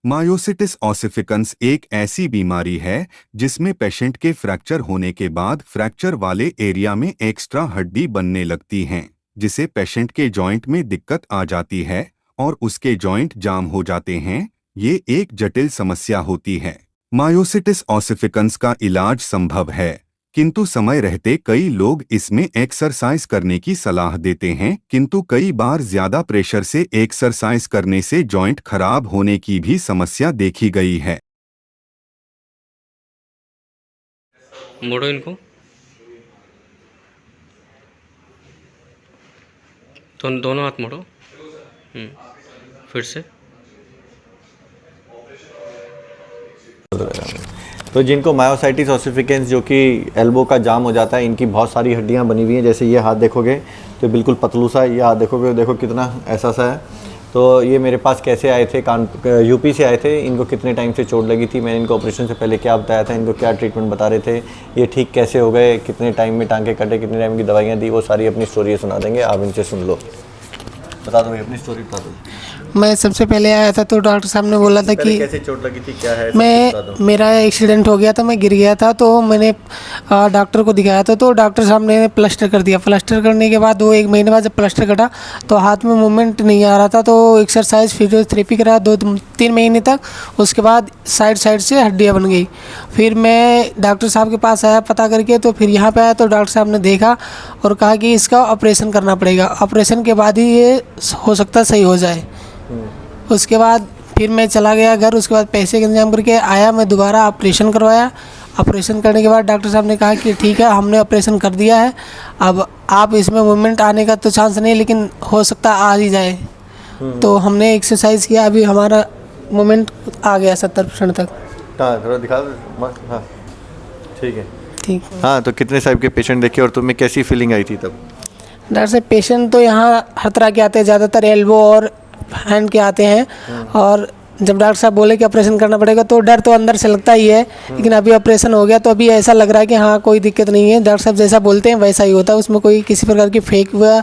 Myositis ossificans एक ऐसी बीमारी है जिसमें पेशेंट के फ्रैक्चर होने के बाद फ्रैक्चर वाले एरिया में एक्स्ट्रा हड्डी बनने लगती हैं, जिसे पेशेंट के जॉइंट में दिक्कत आ जाती है और उसके जॉइंट जाम हो जाते हैं। ये एक जटिल समस्या होती है। मायोसिटिस ओसिफिकेंस का इलाज संभव है, किंतु समय रहते कई लोग इसमें एक्सरसाइज करने की सलाह देते हैं, किंतु कई बार ज्यादा प्रेशर से एक्सरसाइज करने से जॉइंट खराब होने की भी समस्या देखी गई है। मोड़ो इनको, तो दोनों हाथ मोड़ो। फिर से। तो जिनको मायोसाइटिस ओसिफिकेंस जो कि एल्बो का जाम हो जाता है, इनकी बहुत सारी हड्डियां बनी हुई हैं। जैसे ये हाथ देखोगे तो बिल्कुल पतलू सा है, ये हाथ देखोगे देखो कितना ऐसा सा है। तो ये मेरे पास कैसे आए थे, यूपी से आए थे। इनको कितने टाइम से चोट लगी थी, मैंने इनको ऑपरेशन से पहले क्या बताया था, इनको क्या ट्रीटमेंट बता रहे थे, ये ठीक कैसे हो गए, कितने टाइम में टांके कटे, कितने टाइम की दवाइयाँ दी, वो सारी अपनी स्टोरी सुना देंगे। आप इनसे सुन लो। बता दो भाई, अपनी स्टोरी बता दो। मैं सबसे पहले आया था तो डॉक्टर साहब ने बोला था कि कैसे चोट लगी थी, क्या है, मेरा एक्सीडेंट हो गया था, मैं गिर गया था। तो मैंने डॉक्टर को दिखाया था, तो डॉक्टर साहब ने प्लास्टर कर दिया। प्लास्टर करने के बाद 1 महीने बाद जब प्लास्टर कटा तो हाथ में मूवमेंट नहीं आ रहा था। तो एक्सरसाइज फिजियोथेरेपी करा 2-3 महीने तक। उसके बाद साइड से हड्डियाँ बन गई। फिर मैं डॉक्टर साहब के पास आया पता करके, तो फिर यहाँ पे आया तो डॉक्टर साहब ने देखा और कहा कि इसका ऑपरेशन करना पड़ेगा, ऑपरेशन के बाद ही ये हो सकता सही हो जाए। उसके बाद फिर मैं चला गया घर। उसके बाद पैसे का इंतजाम करके आया, मैं दोबारा ऑपरेशन करवाया। ऑपरेशन करने के बाद डॉक्टर साहब ने कहा कि ठीक है, हमने ऑपरेशन कर दिया है, अब आप इसमें मूवमेंट आने का तो चांस नहीं, लेकिन हो सकता आ ही जाए। तो हमने एक्सरसाइज किया, अभी हमारा मूवमेंट आ गया 70% तक। हाँ, थोड़ा दिखा दो। हाँ, ठीक है, ठीक। हाँ, तो कितने साहब के पेशेंट देखे और तुम्हें कैसी फीलिंग आई थी तब? डॉक्टर साहब पेशेंट तो यहाँ हर तरह के आते हैं, ज़्यादातर एल्बो और हैंड के आते हैं। और जब डॉक्टर साहब बोले कि ऑपरेशन करना पड़ेगा तो डर तो अंदर से लगता ही है, लेकिन अभी ऑपरेशन हो गया तो अभी ऐसा लग रहा है कि हाँ कोई दिक्कत नहीं है। डॉक्टर साहब जैसा बोलते हैं वैसा ही होता है, उसमें कोई किसी प्रकार की फेक व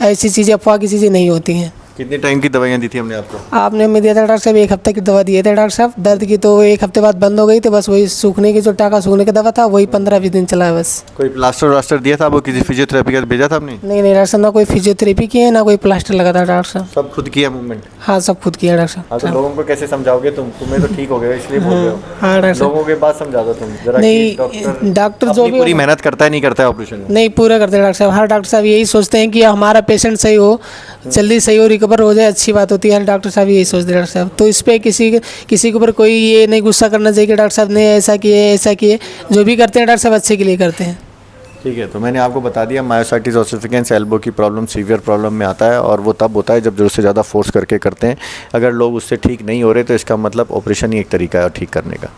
ऐसी चीज़ें, अफवाह की चीज़ें नहीं होती हैं। कितने टाइम की दवाइयाँ दी थी हमने आपको? आपने हमें दिया था डॉक्टर साहब 1 हफ्ते की दवा दिए थे डॉक्टर साहब। दर्द की तो 1 हफ्ते बाद बंद हो गई थी, बस वही सूखने की, जो टाका सूखने की दवा था वही 15-20 दिन चला है बस। कोई प्लास्टर वास्टर दिया था आपको, किसी फिजियोथेरेपी का भेजा था आपने? नहीं डॉक्टर साहब, ना कोई फिजियोथेरेपी की है, ना कोई प्लास्टर लगा था डॉक्टर साहब। सब खुद किया मूवमेंट? हाँ, सब खुद किया डॉक्टर साहब। हाँ, तो लोगों को कैसे समझाओगे तुम्हें तो ठीक हो गया इसलिए बोल रहे हो। हाँ डॉक्टर साहब। लोगों के बात समझा दो तुम जरा। नहीं, डॉक्टर जो भी पूरी मेहनत करता है, नहीं करता है ऑपरेशन? नहीं, पूरा करते हैं डॉक्टर साहब। हर डॉक्टर साहब यही सोचते हैं कि हमारा पेशेंट सही हो, जल्दी सही हो, रिकवर हो जाए, अच्छी बात होती है। हर डॉक्टर साहब यही सोचते हैं डॉक्टर साहब। तो इस पर किसी के ऊपर कोई ये नहीं गुस्सा करना चाहिए कि डॉक्टर साहब ने ऐसा किए। जो भी करते हैं डॉक्टर साहब अच्छे के लिए करते हैं। ठीक है, तो मैंने आपको बता दिया, मायोसाइटिस ओसिफिकेंस एल्बो की प्रॉब्लम सीवियर प्रॉब्लम में आता है और वो तब होता है जब ज़रूरत से ज़्यादा फोर्स करके करते हैं। अगर लोग उससे ठीक नहीं हो रहे तो इसका मतलब ऑपरेशन ही एक तरीका है ठीक करने का।